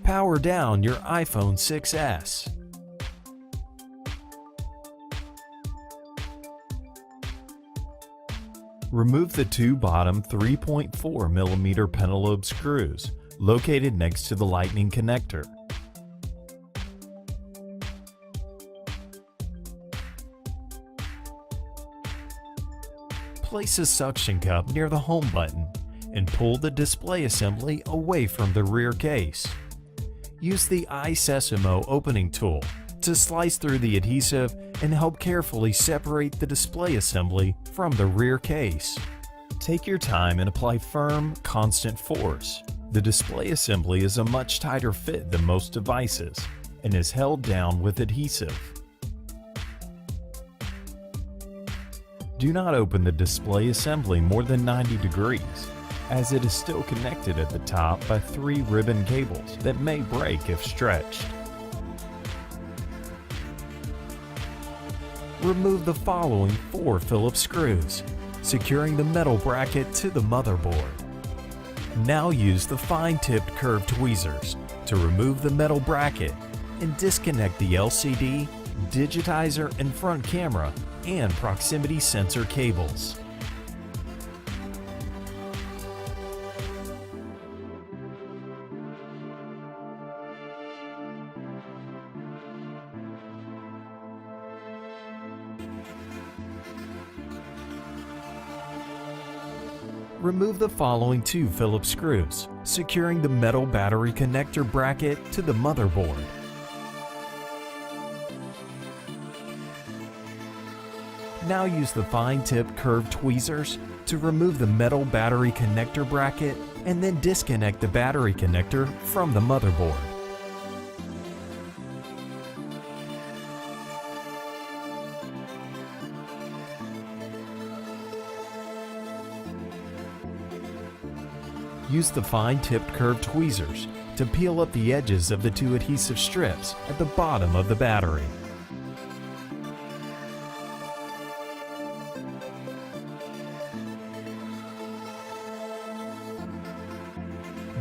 Power down your iPhone 6s. Remove the two bottom 3.4mm pentalobe screws located next to the lightning connector. Place a suction cup near the home button and pull the display assembly away from the rear case. Use the iSesamo opening tool to slice through the adhesive and help carefully separate the display assembly from the rear case. Take your time and apply firm, constant force. The display assembly is a much tighter fit than most devices and is held down with adhesive. Do not open the display assembly more than 90 degrees, as it is still connected at the top by 3 ribbon cables that may break if stretched. Remove the following 4 Phillips screws, securing the metal bracket to the motherboard. Now use the fine-tipped curved tweezers to remove the metal bracket and disconnect the LCD, digitizer and front camera and proximity sensor cables. Remove the following 2 Phillips screws, securing the metal battery connector bracket to the motherboard. Now use the fine-tipped curved tweezers to remove the metal battery connector bracket and then disconnect the battery connector from the motherboard. Use the fine-tipped curved tweezers to peel up the edges of the 2 adhesive strips at the bottom of the battery.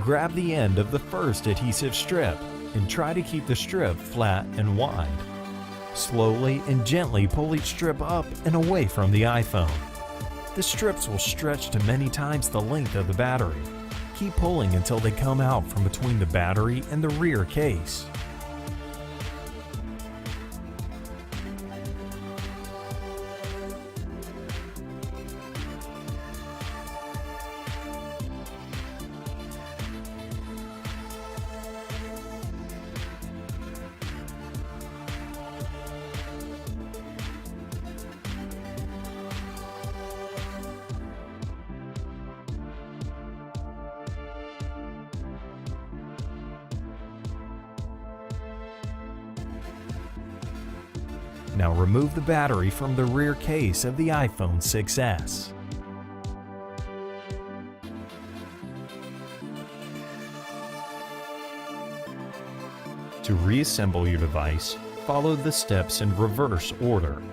Grab the end of the first adhesive strip and try to keep the strip flat and wide. Slowly and gently pull each strip up and away from the iPhone. The strips will stretch to many times the length of the battery. Keep pulling until they come out from between the battery and the rear case. Now remove the battery from the rear case of the iPhone 6s. To reassemble your device, follow the steps in reverse order.